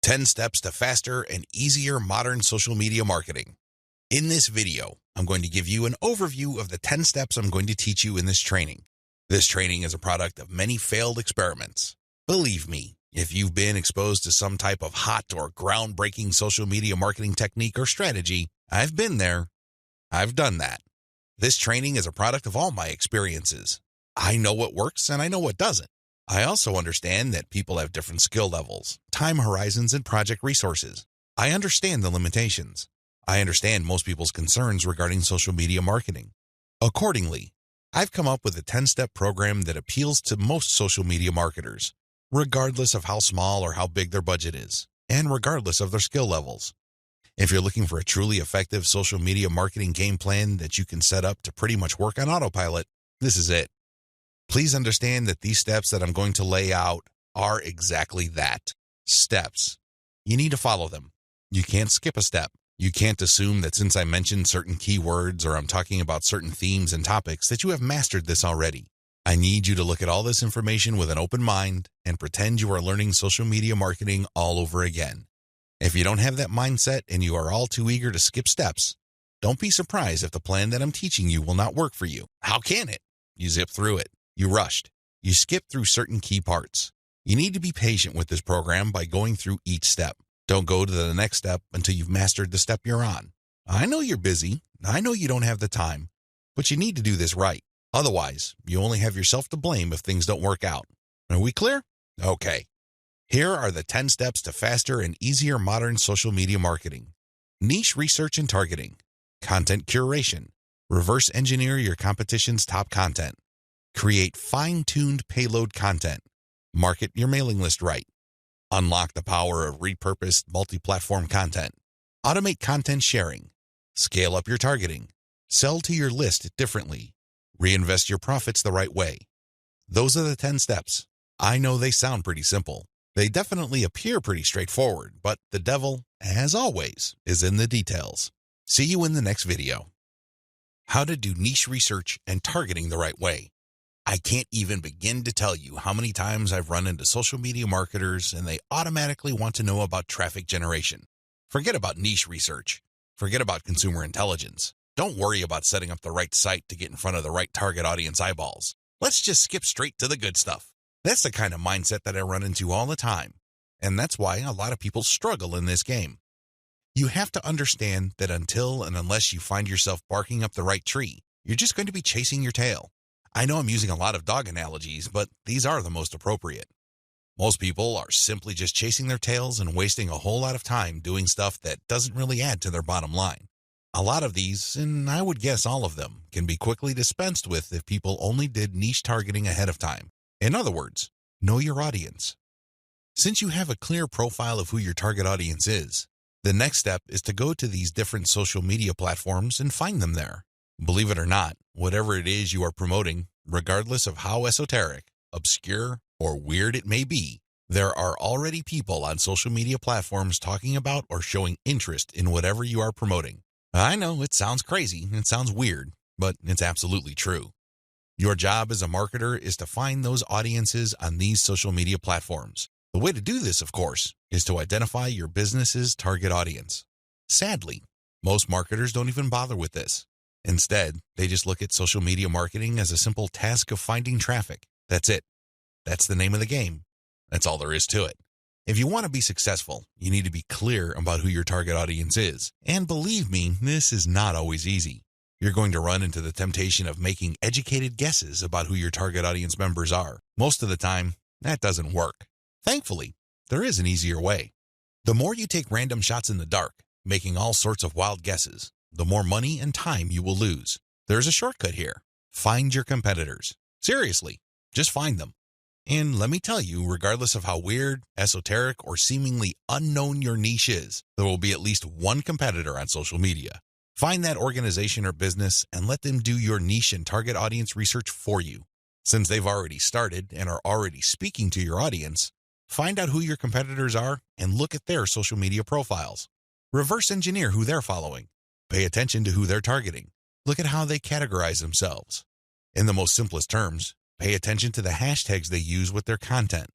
10 Steps to Faster and Easier Modern Social Media Marketing. In this video, I'm going to give you an overview of the 10 steps I'm going to teach you in this training. This training is a product of many failed experiments. Believe me, if you've been exposed to some type of hot or groundbreaking social media marketing technique or strategy, I've been there. I've done that. This training is a product of all my experiences. I know what works and I know what doesn't. I also understand that people have different skill levels, time horizons, and project resources. I understand the limitations. I understand most people's concerns regarding social media marketing. Accordingly, I've come up with a 10-step program that appeals to most social media marketers, regardless of how small or how big their budget is, and regardless of their skill levels. If you're looking for a truly effective social media marketing game plan that you can set up to pretty much work on autopilot, this is it. Please understand that these steps that I'm going to lay out are exactly that, steps. You need to follow them. You can't skip a step. You can't assume that since I mentioned certain keywords or I'm talking about certain themes and topics that you have mastered this already. I need you to look at all this information with an open mind and pretend you are learning social media marketing all over again. If you don't have that mindset and you are all too eager to skip steps, don't be surprised if the plan that I'm teaching you will not work for you. How can it? You zip through it. You rushed. You skipped through certain key parts. You need to be patient with this program by going through each step. Don't go to the next step until you've mastered the step you're on. I know you're busy. I know you don't have the time, but you need to do this right. Otherwise, you only have yourself to blame if things don't work out. Are we clear? Okay. Here are the 10 steps to faster and easier modern social media marketing. Niche research and targeting. Content curation. Reverse engineer your competition's top content. Create fine-tuned payload content. Market your mailing list right. Unlock the power of repurposed multi-platform content. Automate content sharing. Scale up your targeting. Sell to your list differently. Reinvest your profits the right way. Those are the 10 steps. I know they sound pretty simple. They definitely appear pretty straightforward, but the devil, as always, is in the details. See you in the next video. How to do niche research and targeting the right way. I can't even begin to tell you how many times I've run into social media marketers and they automatically want to know about traffic generation. Forget about niche research. Forget about consumer intelligence. Don't worry about setting up the right site to get in front of the right target audience eyeballs. Let's just skip straight to the good stuff. That's the kind of mindset that I run into all the time. And that's why a lot of people struggle in this game. You have to understand that until and unless you find yourself barking up the right tree, you're just going to be chasing your tail. I know I'm using a lot of dog analogies, but these are the most appropriate. Most people are simply just chasing their tails and wasting a whole lot of time doing stuff that doesn't really add to their bottom line. A lot of these, and I would guess all of them, can be quickly dispensed with if people only did niche targeting ahead of time. In other words, know your audience. Since you have a clear profile of who your target audience is, the next step is to go to these different social media platforms and find them there. Believe it or not, whatever it is you are promoting, regardless of how esoteric, obscure, or weird it may be, there are already people on social media platforms talking about or showing interest in whatever you are promoting. I know it sounds crazy, it sounds weird, but it's absolutely true. Your job as a marketer is to find those audiences on these social media platforms. The way to do this, of course, is to identify your business's target audience. Sadly, most marketers don't even bother with this. Instead, they just look at social media marketing as a simple task of finding traffic. That's it. That's the name of the game. That's all there is to it. If you want to be successful, you need to be clear about who your target audience is. And believe me, this is not always easy. You're going to run into the temptation of making educated guesses about who your target audience members are. Most of the time, that doesn't work. Thankfully, there is an easier way. The more you take random shots in the dark, making all sorts of wild guesses, the more money and time you will lose. There's a shortcut here. Find your competitors. Seriously, just find them. And let me tell you, regardless of how weird, esoteric, or seemingly unknown your niche is, there will be at least one competitor on social media. Find that organization or business and let them do your niche and target audience research for you. Since they've already started and are already speaking to your audience, find out who your competitors are and look at their social media profiles. Reverse engineer who they're following. Pay attention to who they're targeting. Look at how they categorize themselves. In the most simplest terms, pay attention to the hashtags they use with their content.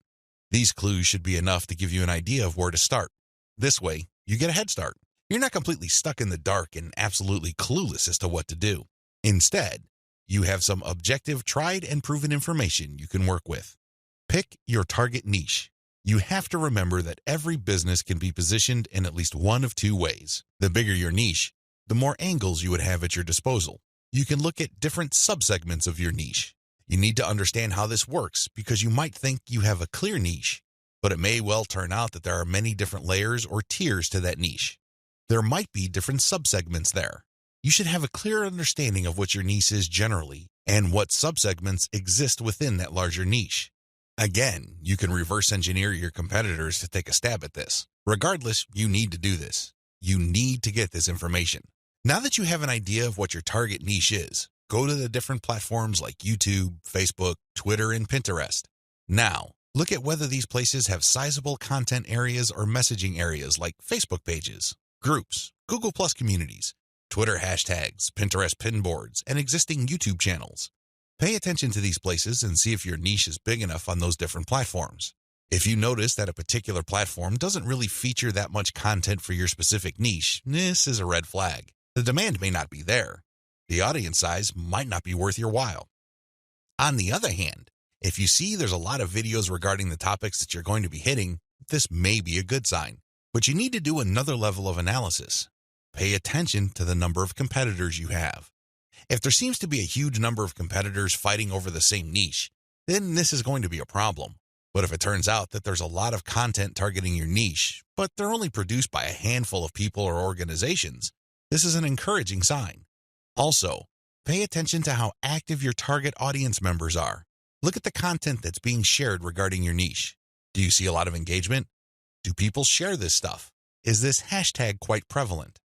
These clues should be enough to give you an idea of where to start. This way, you get a head start. You're not completely stuck in the dark and absolutely clueless as to what to do. Instead, you have some objective, tried and proven information you can work with. Pick your target niche. You have to remember that every business can be positioned in at least one of two ways. The bigger your niche, the more angles you would have at your disposal. You can look at different subsegments of your niche. You need to understand how this works because you might think you have a clear niche, but it may well turn out that there are many different layers or tiers to that niche. There might be different subsegments there. You should have a clear understanding of what your niche is generally and what subsegments exist within that larger niche. Again, you can reverse engineer your competitors to take a stab at this. Regardless, you need to do this. You need to get this information. Now that you have an idea of what your target niche is, go to the different platforms like YouTube, Facebook, Twitter, and Pinterest. Now, look at whether these places have sizable content areas or messaging areas like Facebook pages, groups, Google Plus communities, Twitter hashtags, Pinterest pinboards, and existing YouTube channels. Pay attention to these places and see if your niche is big enough on those different platforms. If you notice that a particular platform doesn't really feature that much content for your specific niche, this is a red flag. The demand may not be there. The audience size might not be worth your while. On the other hand, if you see there's a lot of videos regarding the topics that you're going to be hitting, this may be a good sign. But you need to do another level of analysis. Pay attention to the number of competitors you have. If there seems to be a huge number of competitors fighting over the same niche, then this is going to be a problem. But if it turns out that there's a lot of content targeting your niche, but they're only produced by a handful of people or organizations, this is an encouraging sign. Also, pay attention to how active your target audience members are. Look at the content that's being shared regarding your niche. Do you see a lot of engagement? Do people share this stuff? Is this hashtag quite prevalent?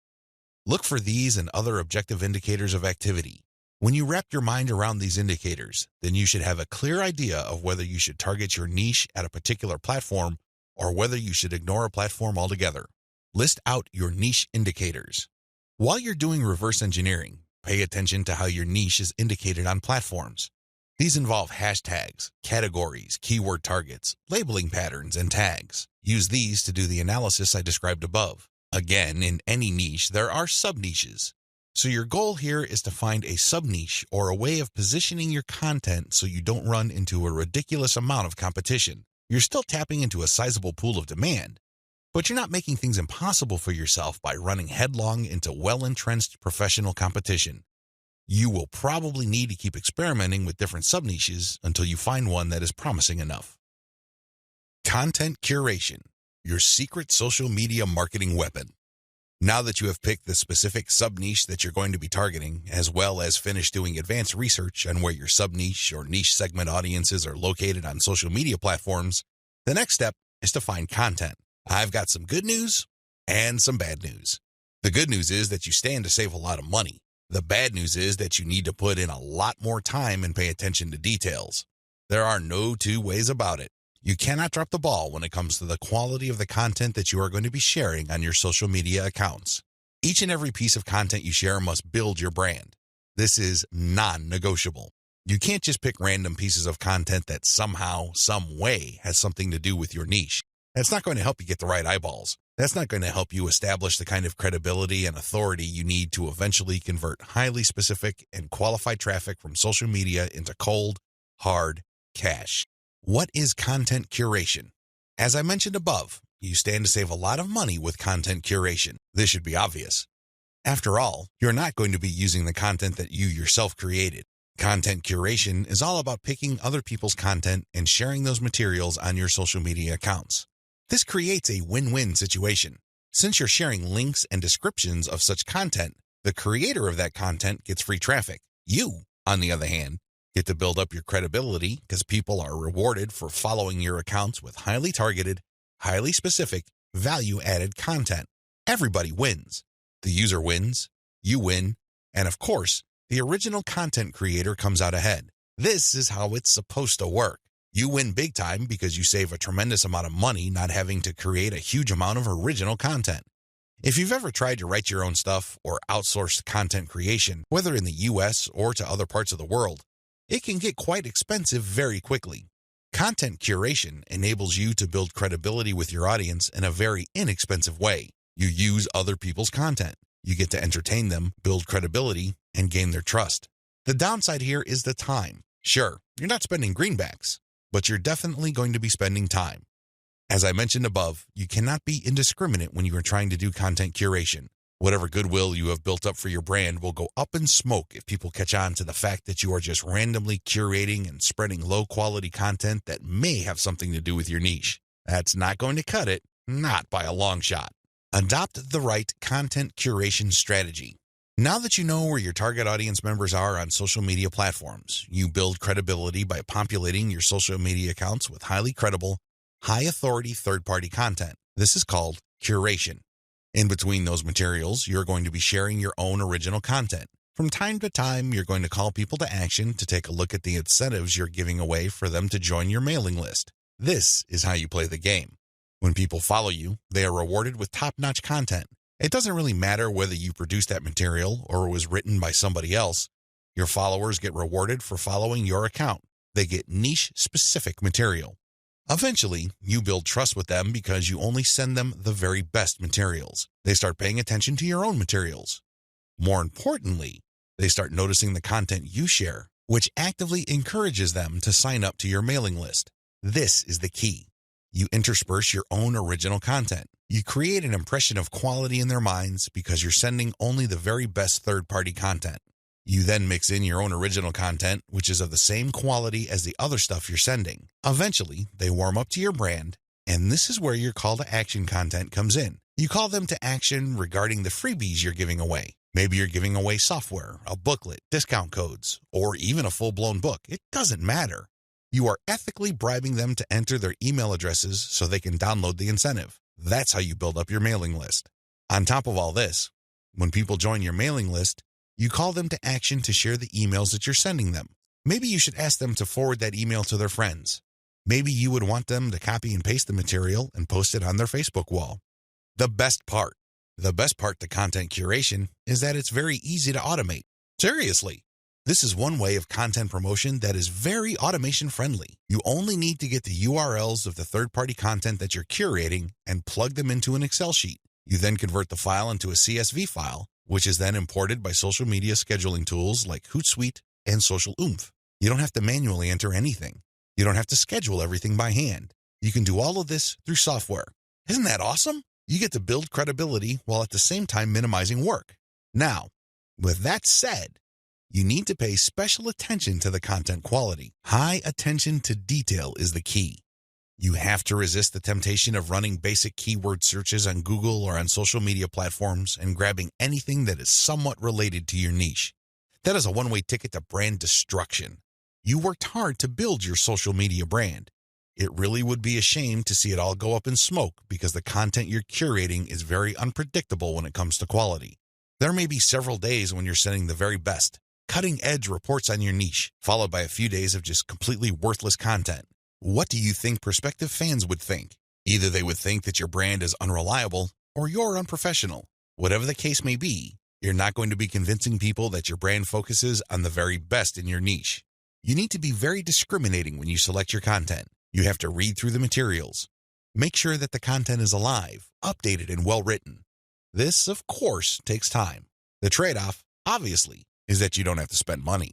Look for these and other objective indicators of activity. When you wrap your mind around these indicators, then you should have a clear idea of whether you should target your niche at a particular platform or whether you should ignore a platform altogether. List out your niche indicators. While you're doing reverse engineering, pay attention to how your niche is indicated on platforms. These involve hashtags, categories, keyword targets, labeling patterns, and tags. Use these to do the analysis I described above. Again, in any niche, there are sub-niches. So your goal here is to find a sub-niche or a way of positioning your content so you don't run into a ridiculous amount of competition. You're still tapping into a sizable pool of demand, but you're not making things impossible for yourself by running headlong into well-entrenched professional competition. You will probably need to keep experimenting with different sub-niches until you find one that is promising enough. Content curation, your secret social media marketing weapon. Now that you have picked the specific sub-niche that you're going to be targeting, as well as finished doing advanced research on where your sub-niche or niche segment audiences are located on social media platforms, the next step is to find content. I've got some good news and some bad news. The good news is that you stand to save a lot of money. The bad news is that you need to put in a lot more time and pay attention to details. There are no two ways about it. You cannot drop the ball when it comes to the quality of the content that you are going to be sharing on your social media accounts. Each and every piece of content you share must build your brand. This is non-negotiable. You can't just pick random pieces of content that somehow, some way has something to do with your niche. That's not going to help you get the right eyeballs. That's not going to help you establish the kind of credibility and authority you need to eventually convert highly specific and qualified traffic from social media into cold, hard cash. What is content curation? As I mentioned above, you stand to save a lot of money with content curation. This should be obvious. After all, you're not going to be using the content that you yourself created. Content curation is all about picking other people's content and sharing those materials on your social media accounts. This creates a win-win situation. Since you're sharing links and descriptions of such content, the creator of that content gets free traffic. You, on the other hand, get to build up your credibility because people are rewarded for following your accounts with highly targeted, highly specific, value-added content. Everybody wins. The user wins, you win, and of course, the original content creator comes out ahead. This is how it's supposed to work. You win big time because you save a tremendous amount of money not having to create a huge amount of original content. If you've ever tried to write your own stuff or outsourced content creation, whether in the US or to other parts of the world, it can get quite expensive very quickly. Content curation enables you to build credibility with your audience in a very inexpensive way. You use other people's content. You get to entertain them, build credibility, and gain their trust. The downside here is the time. Sure, you're not spending greenbacks, but you're definitely going to be spending time. As I mentioned above, you cannot be indiscriminate when you are trying to do content curation. Whatever goodwill you have built up for your brand will go up in smoke if people catch on to the fact that you are just randomly curating and spreading low-quality content that may have something to do with your niche. That's not going to cut it, not by a long shot. Adopt the right content curation strategy. Now that you know where your target audience members are on social media platforms, you build credibility by populating your social media accounts with highly credible, high-authority third-party content. This is called curation. In between those materials, you're going to be sharing your own original content. From time to time, you're going to call people to action to take a look at the incentives you're giving away for them to join your mailing list. This is how you play the game. When people follow you, they are rewarded with top-notch content. It doesn't really matter whether you produced that material or it was written by somebody else. Your followers get rewarded for following your account. They get niche-specific material. Eventually, you build trust with them because you only send them the very best materials. They start paying attention to your own materials. More importantly, they start noticing the content you share, which actively encourages them to sign up to your mailing list. This is the key. You intersperse your own original content. You create an impression of quality in their minds because you're sending only the very best third-party content. You then mix in your own original content, which is of the same quality as the other stuff you're sending. Eventually, they warm up to your brand, and this is where your call to action content comes in. You call them to action regarding the freebies you're giving away. Maybe you're giving away software, a booklet, discount codes, or even a full-blown book. It doesn't matter. You are ethically bribing them to enter their email addresses so they can download the incentive. That's how you build up your mailing list. On top of all this, when people join your mailing list, you call them to action to share the emails that you're sending them. Maybe you should ask them to forward that email to their friends. Maybe you would want them to copy and paste the material and post it on their Facebook wall. The best part to content curation is that it's very easy to automate. Seriously, this is one way of content promotion that is very automation friendly. You only need to get the URLs of the third-party content that you're curating and plug them into an Excel sheet. You then convert the file into a CSV file, which is then imported by social media scheduling tools like Hootsuite and Social Oomph. You don't have to manually enter anything. You don't have to schedule everything by hand. You can do all of this through software. Isn't that awesome? You get to build credibility while at the same time minimizing work. Now, with that said, you need to pay special attention to the content quality. High attention to detail is the key. You have to resist the temptation of running basic keyword searches on Google or on social media platforms and grabbing anything that is somewhat related to your niche. That is a one-way ticket to brand destruction. You worked hard to build your social media brand. It really would be a shame to see it all go up in smoke because the content you're curating is very unpredictable when it comes to quality. There may be several days when you're sending the very best, cutting-edge reports on your niche, followed by a few days of just completely worthless content. What do you think prospective fans would think? Either they would think that your brand is unreliable or you're unprofessional. Whatever the case may be, you're not going to be convincing people that your brand focuses on the very best in your niche. You need to be very discriminating when you select your content. You have to read through the materials. Make sure that the content is alive, updated, and well-written. This, of course, takes time. The trade-off, obviously, is that you don't have to spend money.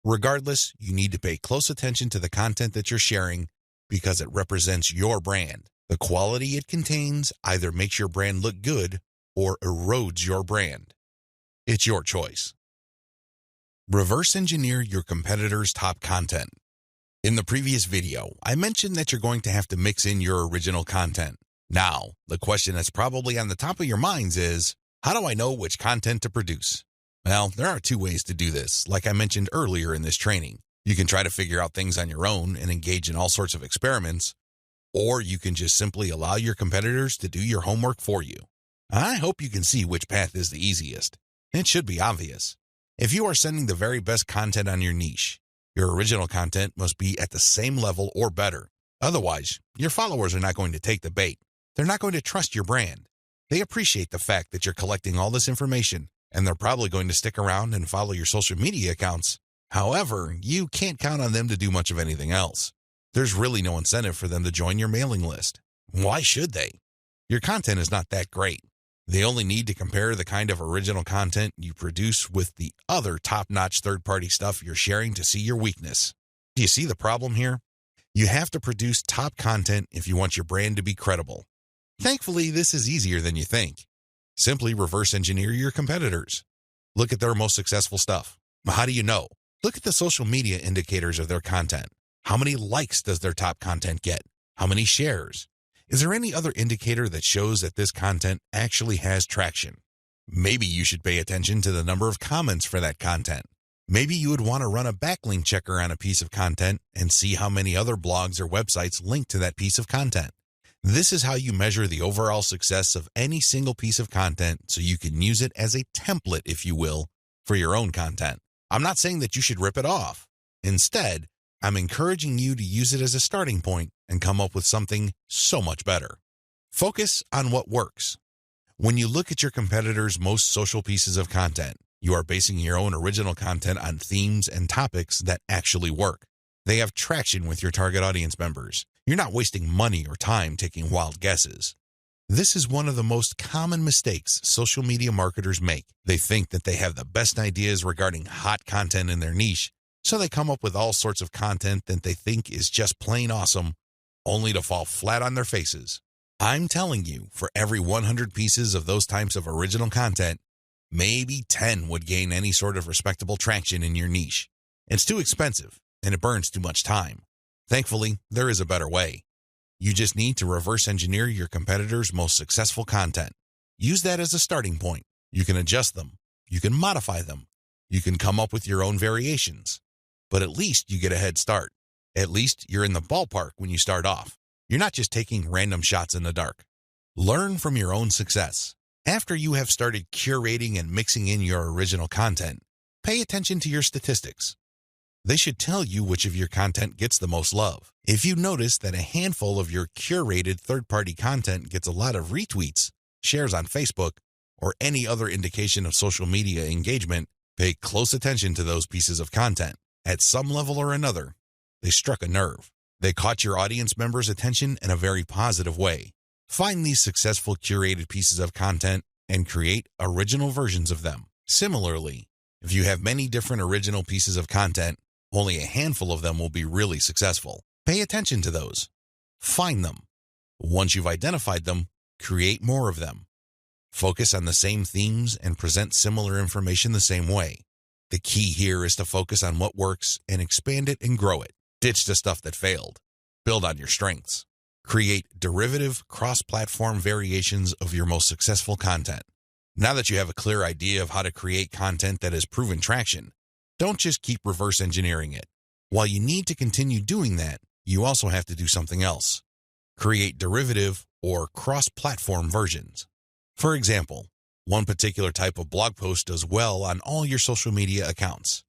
Regardless, you need to pay close attention to the content that you're sharing because it represents your brand. The quality it contains either makes your brand look good or erodes your brand. It's your choice. Reverse engineer your competitors' top content. In the previous video, I mentioned that you're going to have to mix in your original content. Now, the question that's probably on the top of your minds is, how do I know which content to produce? Well, there are two ways to do this, like I mentioned earlier in this training. You can try to figure out things on your own and engage in all sorts of experiments, or you can just simply allow your competitors to do your homework for you. I hope you can see which path is the easiest. It should be obvious. If you are sending the very best content on your niche, your original content must be at the same level or better. Otherwise, your followers are not going to take the bait. They're not going to trust your brand. They appreciate the fact that you're collecting all this information, and they're probably going to stick around and follow your social media accounts. However, you can't count on them to do much of anything else. There's really no incentive for them to join your mailing list. Why should they? Your content is not that great. They only need to compare the kind of original content you produce with the other top-notch third-party stuff you're sharing to see your weakness. Do you see the problem here? You have to produce top content if you want your brand to be credible. Thankfully, this is easier than you think. Simply reverse engineer your competitors. Look at their most successful stuff. How do you know? Look at the social media indicators of their content. How many likes does their top content get? How many shares? Is there any other indicator that shows that this content actually has traction? Maybe you should pay attention to the number of comments for that content. Maybe you would want to run a backlink checker on a piece of content and see how many other blogs or websites link to that piece of content. This is how you measure the overall success of any single piece of content so you can use it as a template, if you will, for your own content. I'm not saying that you should rip it off. Instead, I'm encouraging you to use it as a starting point and come up with something so much better. Focus on what works. When you look at your competitors' most social pieces of content, you are basing your own original content on themes and topics that actually work. They have traction with your target audience members. You're not wasting money or time taking wild guesses. This is one of the most common mistakes social media marketers make. They think that they have the best ideas regarding hot content in their niche, so they come up with all sorts of content that they think is just plain awesome, only to fall flat on their faces. I'm telling you, for every 100 pieces of those types of original content, maybe 10 would gain any sort of respectable traction in your niche. It's too expensive, and it burns too much time. Thankfully, there is a better way. You just need to reverse engineer your competitors' most successful content. Use that as a starting point. You can adjust them. You can modify them. You can come up with your own variations. But at least you get a head start. At least you're in the ballpark when you start off. You're not just taking random shots in the dark. Learn from your own success. After you have started curating and mixing in your original content, pay attention to your statistics. They should tell you which of your content gets the most love. If you notice that a handful of your curated third-party content gets a lot of retweets, shares on Facebook, or any other indication of social media engagement, pay close attention to those pieces of content. At some level or another, they struck a nerve. They caught your audience members' attention in a very positive way. Find these successful curated pieces of content and create original versions of them. Similarly, if you have many different original pieces of content, only a handful of them will be really successful. Pay attention to those. Find them. Once you've identified them, create more of them. Focus on the same themes and present similar information the same way. The key here is to focus on what works and expand it and grow it. Ditch the stuff that failed. Build on your strengths. Create derivative, cross-platform variations of your most successful content. Now that you have a clear idea of how to create content that has proven traction, don't just keep reverse engineering it. While you need to continue doing that, you also have to do something else. Create derivative or cross-platform versions. For example, one particular type of blog post does well on all your social media accounts.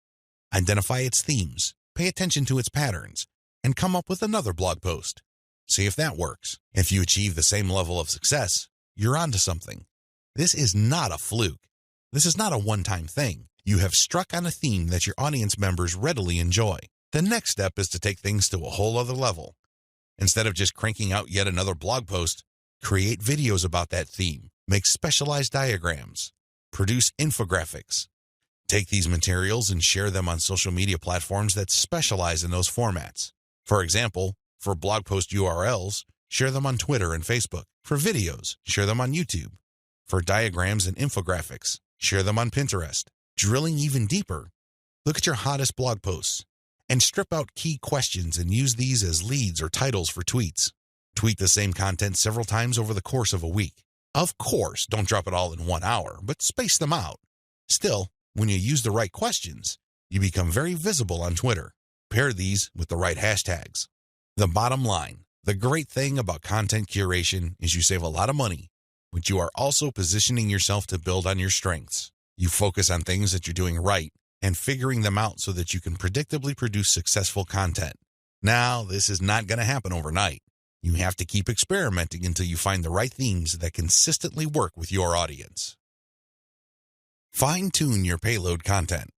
Identify its themes, pay attention to its patterns, and come up with another blog post. See if that works. If you achieve the same level of success, you're onto something. This is not a fluke. This is not a one-time thing. You have struck on a theme that your audience members readily enjoy. The next step is to take things to a whole other level. Instead of just cranking out yet another blog post, create videos about that theme, make specialized diagrams, produce infographics. Take these materials and share them on social media platforms that specialize in those formats. For example, for blog post URLs, share them on Twitter and Facebook. For videos, share them on YouTube. For diagrams and infographics, share them on Pinterest. Drilling even deeper, look at your hottest blog posts and strip out key questions and use these as leads or titles for tweets. Tweet the same content several times over the course of a week. Of course, don't drop it all in 1 hour, but space them out. Still, when you use the right questions, you become very visible on Twitter. Pair these with the right hashtags. The bottom line, the great thing about content curation is you save a lot of money, but you are also positioning yourself to build on your strengths. You focus on things that you're doing right and figuring them out so that you can predictably produce successful content. Now, this is not going to happen overnight. You have to keep experimenting until you find the right themes that consistently work with your audience. Fine-tune your payload content.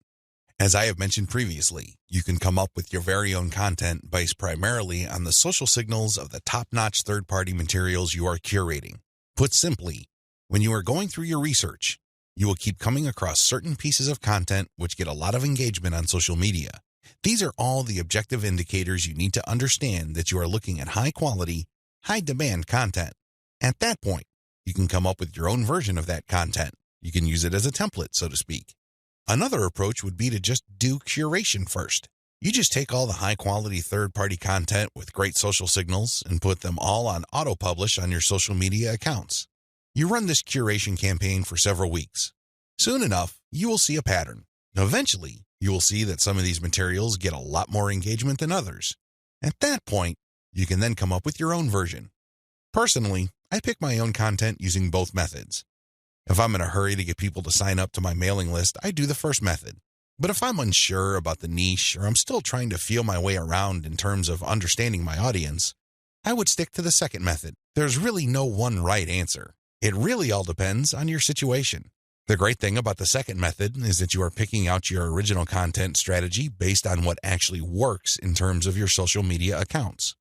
As I have mentioned previously, you can come up with your very own content based primarily on the social signals of the top-notch third-party materials you are curating. Put simply, when you are going through your research, you will keep coming across certain pieces of content which get a lot of engagement on social media. These are all the objective indicators you need to understand that you are looking at high-quality, high-demand content. At that point, you can come up with your own version of that content. You can use it as a template, so to speak. Another approach would be to just do curation first. You just take all the high-quality third-party content with great social signals and put them all on auto-publish on your social media accounts. You run this curation campaign for several weeks. Soon enough, you will see a pattern. Eventually, you will see that some of these materials get a lot more engagement than others. At that point, you can then come up with your own version. Personally, I pick my own content using both methods. If I'm in a hurry to get people to sign up to my mailing list, I do the first method. But if I'm unsure about the niche or I'm still trying to feel my way around in terms of understanding my audience, I would stick to the second method. There's really no one right answer. It really all depends on your situation. The great thing about the second method is that you are picking out your original content strategy based on what actually works in terms of your social media accounts.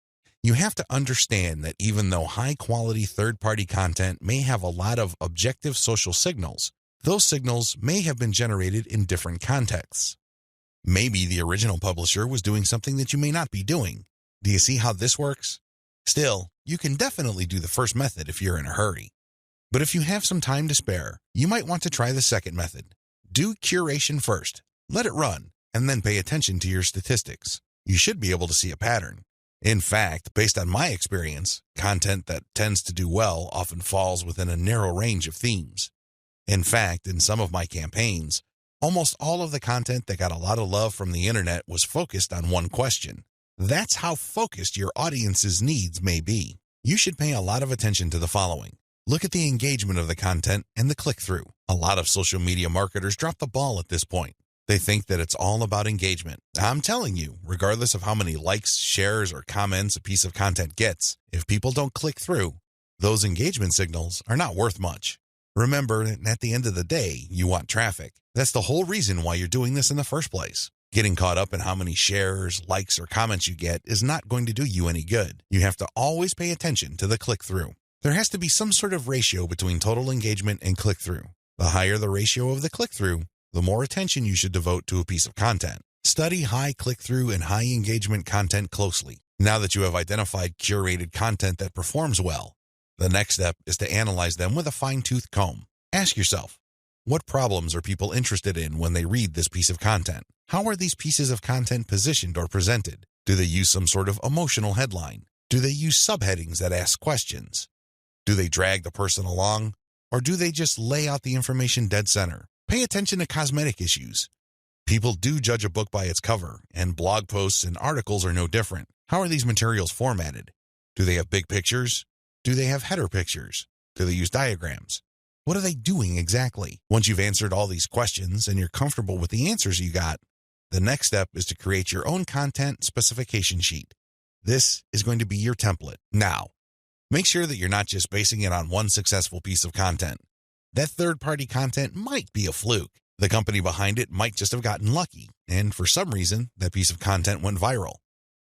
You have to understand that even though high-quality third-party content may have a lot of objective social signals, those signals may have been generated in different contexts. Maybe the original publisher was doing something that you may not be doing. Do you see how this works? Still, you can definitely do the first method if you're in a hurry. But if you have some time to spare, you might want to try the second method. Do curation first, let it run, and then pay attention to your statistics. You should be able to see a pattern. In fact, based on my experience, content that tends to do well often falls within a narrow range of themes. In fact, in some of my campaigns, almost all of the content that got a lot of love from the internet was focused on one question. That's how focused your audience's needs may be. You should pay a lot of attention to the following. Look at the engagement of the content and the click-through. A lot of social media marketers drop the ball at this point. They think that it's all about engagement. I'm telling you, regardless of how many likes, shares, or comments a piece of content gets, if people don't click through, those engagement signals are not worth much. Remember, at the end of the day, you want traffic. That's the whole reason why you're doing this in the first place. Getting caught up in how many shares, likes, or comments you get is not going to do you any good. You have to always pay attention to the click-through. There has to be some sort of ratio between total engagement and click-through. The higher the ratio of the click-through, the more attention you should devote to a piece of content. Study high click-through and high engagement content closely. Now that you have identified curated content that performs well, the next step is to analyze them with a fine-tooth comb. Ask yourself, what problems are people interested in when they read this piece of content? How are these pieces of content positioned or presented? Do they use some sort of emotional headline? Do they use subheadings that ask questions? Do they drag the person along? Or do they just lay out the information dead center? Pay attention to cosmetic issues. People do judge a book by its cover, and blog posts and articles are no different. How are these materials formatted? Do they have big pictures? Do they have header pictures? Do they use diagrams? What are they doing exactly? Once you've answered all these questions and you're comfortable with the answers you got, the next step is to create your own content specification sheet. This is going to be your template. Now, make sure that you're not just basing it on one successful piece of content. That third-party content might be a fluke. The company behind it might just have gotten lucky, and for some reason, that piece of content went viral.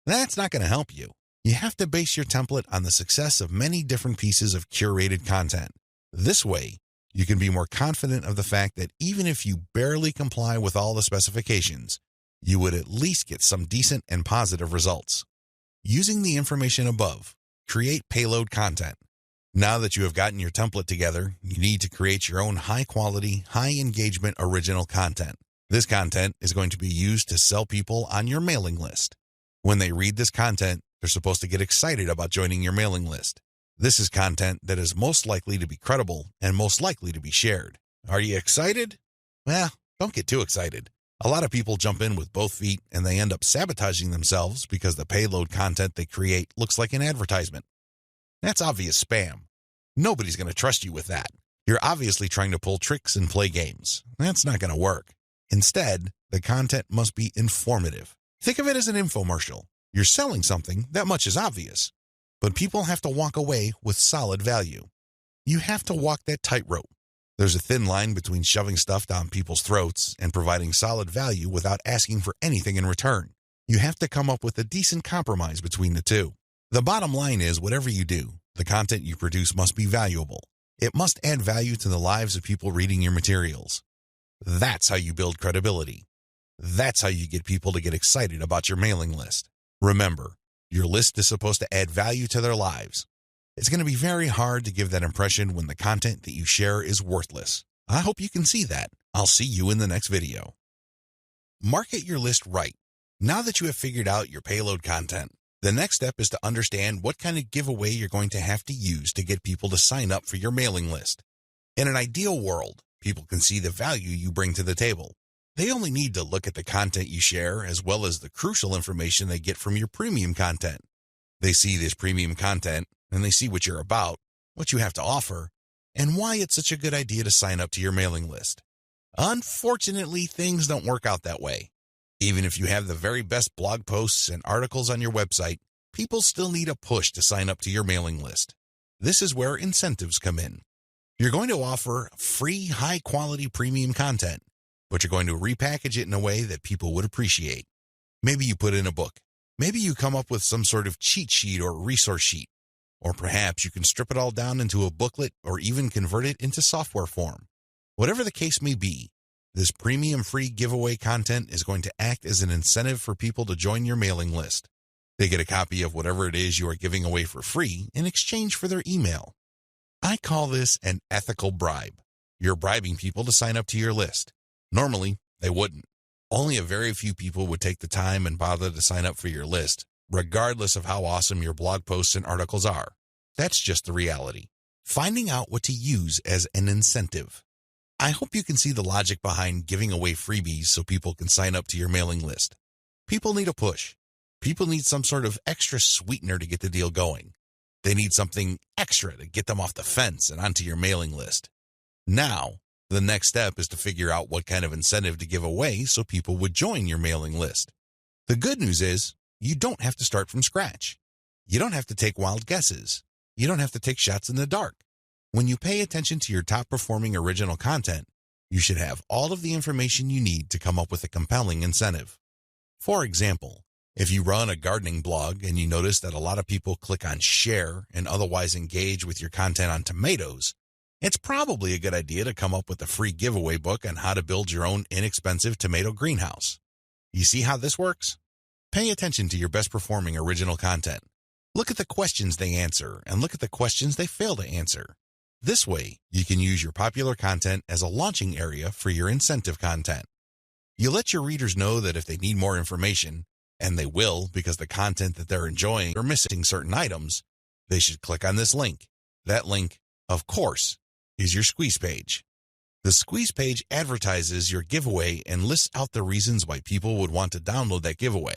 That's not going to help you. You have to base your template on the success of many different pieces of curated content. This way, you can be more confident of the fact that even if you barely comply with all the specifications, you would at least get some decent and positive results. Using the information above, create payload content. Now that you have gotten your template together, you need to create your own high-quality, high-engagement original content. This content is going to be used to sell people on your mailing list. When they read this content, they're supposed to get excited about joining your mailing list. This is content that is most likely to be credible and most likely to be shared. Are you excited? Well, don't get too excited. A lot of people jump in with both feet and they end up sabotaging themselves because the payload content they create looks like an advertisement. That's obvious spam. Nobody's going to trust you with that. You're obviously trying to pull tricks and play games. That's not going to work. Instead, the content must be informative. Think of it as an infomercial. You're selling something, that much is obvious. But people have to walk away with solid value. You have to walk that tightrope. There's a thin line between shoving stuff down people's throats and providing solid value without asking for anything in return. You have to come up with a decent compromise between the two. The bottom line is, whatever you do, the content you produce must be valuable. It must add value to the lives of people reading your materials. That's how you build credibility. That's how you get people to get excited about your mailing list. Remember, your list is supposed to add value to their lives. It's going to be very hard to give that impression when the content that you share is worthless. I hope you can see that. I'll see you in the next video. Market your list right. Now that you have figured out your payload content, the next step is to understand what kind of giveaway you're going to have to use to get people to sign up for your mailing list. In an ideal world, people can see the value you bring to the table. They only need to look at the content you share as well as the crucial information they get from your premium content. They see this premium content and they see what you're about, what you have to offer, and why it's such a good idea to sign up to your mailing list. Unfortunately, things don't work out that way. Even if you have the very best blog posts and articles on your website, people still need a push to sign up to your mailing list. This is where incentives come in. You're going to offer free, high-quality premium content, but you're going to repackage it in a way that people would appreciate. Maybe you put in a book. Maybe you come up with some sort of cheat sheet or resource sheet. Or perhaps you can strip it all down into a booklet or even convert it into software form. Whatever the case may be, this premium free giveaway content is going to act as an incentive for people to join your mailing list. They get a copy of whatever it is you are giving away for free in exchange for their email. I call this an ethical bribe. You're bribing people to sign up to your list. Normally, they wouldn't. Only a very few people would take the time and bother to sign up for your list, regardless of how awesome your blog posts and articles are. That's just the reality. Finding out what to use as an incentive. I hope you can see the logic behind giving away freebies so people can sign up to your mailing list. People need a push. People need some sort of extra sweetener to get the deal going. They need something extra to get them off the fence and onto your mailing list. Now, the next step is to figure out what kind of incentive to give away so people would join your mailing list. The good news is, you don't have to start from scratch. You don't have to take wild guesses. You don't have to take shots in the dark. When you pay attention to your top-performing original content, you should have all of the information you need to come up with a compelling incentive. For example, if you run a gardening blog and you notice that a lot of people click on share and otherwise engage with your content on tomatoes, it's probably a good idea to come up with a free giveaway book on how to build your own inexpensive tomato greenhouse. You see how this works? Pay attention to your best-performing original content. Look at the questions they answer and look at the questions they fail to answer. This way, you can use your popular content as a launching area for your incentive content. You let your readers know that if they need more information, and they will because the content that they're enjoying are missing certain items, they should click on this link. That link, of course, is your squeeze page. The squeeze page advertises your giveaway and lists out the reasons why people would want to download that giveaway.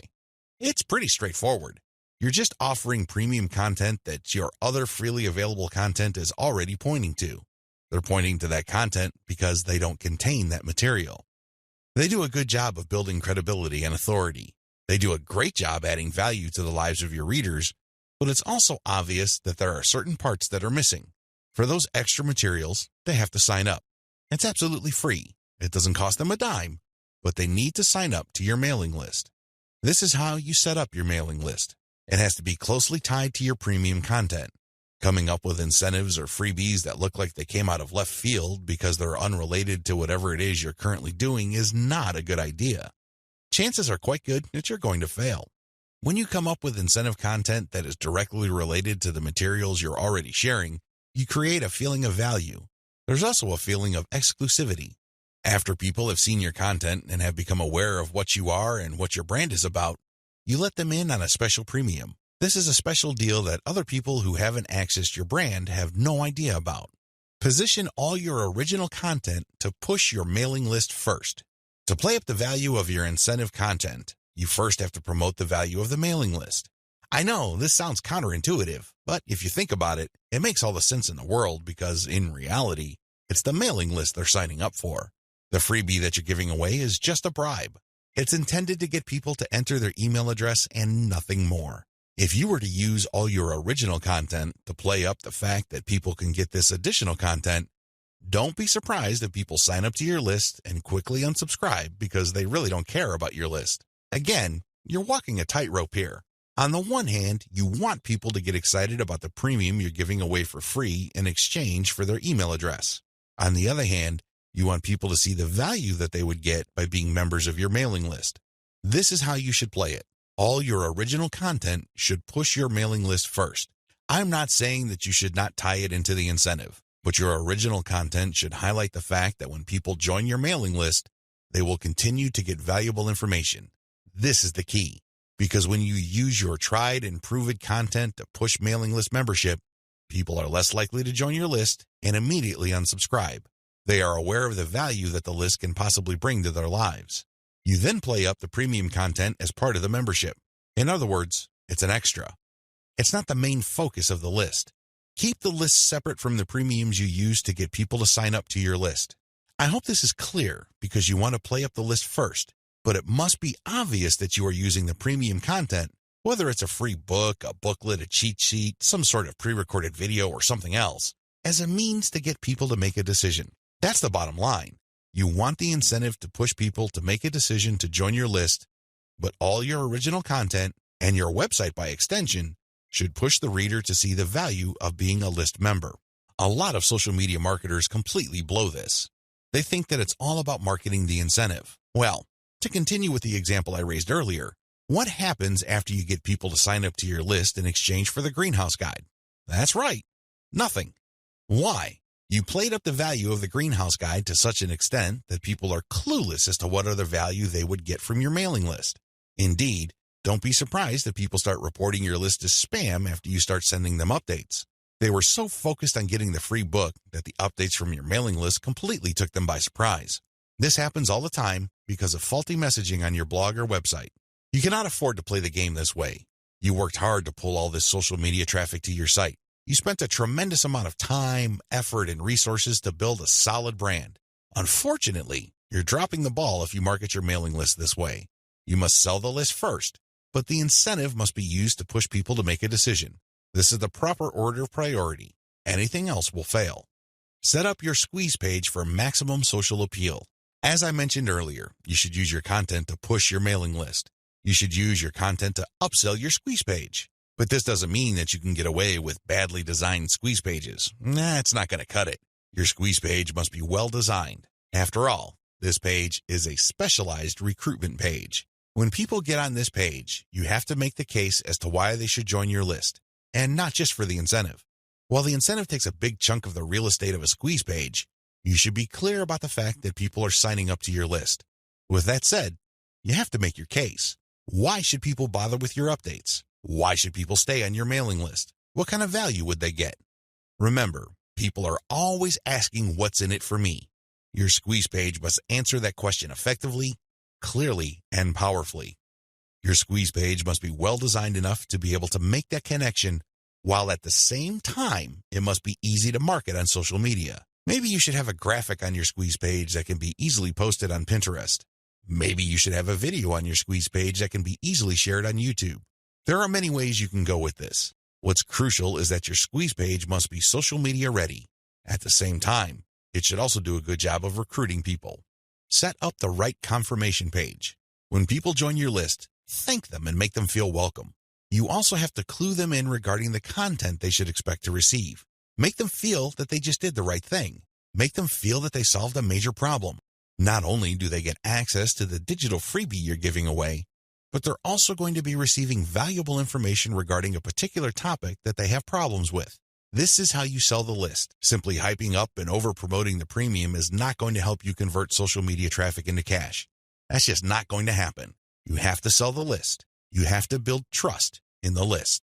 It's pretty straightforward. You're just offering premium content that your other freely available content is already pointing to. They're pointing to that content because they don't contain that material. They do a good job of building credibility and authority. They do a great job adding value to the lives of your readers, but it's also obvious that there are certain parts that are missing. For those extra materials, they have to sign up. It's absolutely free. It doesn't cost them a dime, but they need to sign up to your mailing list. This is how you set up your mailing list. It has to be closely tied to your premium content. Coming up with incentives or freebies that look like they came out of left field because they're unrelated to whatever it is you're currently doing is not a good idea. Chances are quite good that you're going to fail. When you come up with incentive content that is directly related to the materials you're already sharing, you create a feeling of value. There's also a feeling of exclusivity. After people have seen your content and have become aware of what you are and what your brand is about, you let them in on a special premium. This is a special deal that other people who haven't accessed your brand have no idea about. Position all your original content to push your mailing list first. To play up the value of your incentive content, you first have to promote the value of the mailing list. I know this sounds counterintuitive, but if you think about it, it makes all the sense in the world because, in reality, it's the mailing list they're signing up for. The freebie that you're giving away is just a bribe. It's intended to get people to enter their email address and nothing more. If you were to use all your original content to play up the fact that people can get this additional content, Don't be surprised if people sign up to your list and quickly unsubscribe because they really don't care about your list. Again, you're walking a tightrope here. On the one hand, you want people to get excited about the premium you're giving away for free in exchange for their email address. On the other hand, you want people to see the value that they would get by being members of your mailing list. This is how you should play it. All your original content should push your mailing list first. I'm not saying that you should not tie it into the incentive, but your original content should highlight the fact that when people join your mailing list, they will continue to get valuable information. This is the key, because when you use your tried and proven content to push mailing list membership, people are less likely to join your list and immediately unsubscribe. They are aware of the value that the list can possibly bring to their lives. You then play up the premium content as part of the membership. In other words, it's an extra. It's not the main focus of the list. Keep the list separate from the premiums you use to get people to sign up to your list. I hope this is clear because you want to play up the list first, but it must be obvious that you are using the premium content, whether it's a free book, a booklet, a cheat sheet, some sort of pre-recorded video, or something else, as a means to get people to make a decision. That's the bottom line. You want the incentive to push people to make a decision to join your list, but all your original content, and your website by extension, should push the reader to see the value of being a list member. A lot of social media marketers completely blow this. They think that it's all about marketing the incentive. Well, to continue with the example I raised earlier, what happens after you get people to sign up to your list in exchange for the greenhouse guide? That's right, nothing. Why? You played up the value of the greenhouse guide to such an extent that people are clueless as to what other value they would get from your mailing list. Indeed, don't be surprised if people start reporting your list as spam after you start sending them updates. They were so focused on getting the free book that the updates from your mailing list completely took them by surprise. This happens all the time because of faulty messaging on your blog or website. You cannot afford to play the game this way. You worked hard to pull all this social media traffic to your site. You spent a tremendous amount of time, effort, and resources to build a solid brand. Unfortunately, you're dropping the ball if you market your mailing list this way. You must sell the list first, but the incentive must be used to push people to make a decision. This is the proper order of priority. Anything else will fail. Set up your squeeze page for maximum social appeal. As I mentioned earlier, you should use your content to push your mailing list. You should use your content to upsell your squeeze page. But this doesn't mean that you can get away with badly designed squeeze pages. It's not going to cut it. Your squeeze page must be well designed. After all, this page is a specialized recruitment page. When people get on this page, you have to make the case as to why they should join your list, and not just for the incentive. While the incentive takes a big chunk of the real estate of a squeeze page, you should be clear about the fact that people are signing up to your list. With that said, you have to make your case. Why should people bother with your updates? Why should people stay on your mailing list? What kind of value would they get? Remember, people are always asking what's in it for me. Your squeeze page must answer that question effectively, clearly, and powerfully. Your squeeze page must be well designed enough to be able to make that connection, while at the same time, it must be easy to market on social media. Maybe you should have a graphic on your squeeze page that can be easily posted on Pinterest. Maybe you should have a video on your squeeze page that can be easily shared on YouTube. There are many ways you can go with this. What's crucial is that your squeeze page must be social media ready. At the same time, it should also do a good job of recruiting people. Set up the right confirmation page. When people join your list, thank them and make them feel welcome. You also have to clue them in regarding the content they should expect to receive. Make them feel that they just did the right thing. Make them feel that they solved a major problem. Not only do they get access to the digital freebie you're giving away, but they're also going to be receiving valuable information regarding a particular topic that they have problems with. This is how you sell the list. Simply hyping up and over-promoting the premium is not going to help you convert social media traffic into cash. That's just not going to happen. You have to sell the list. You have to build trust in the list.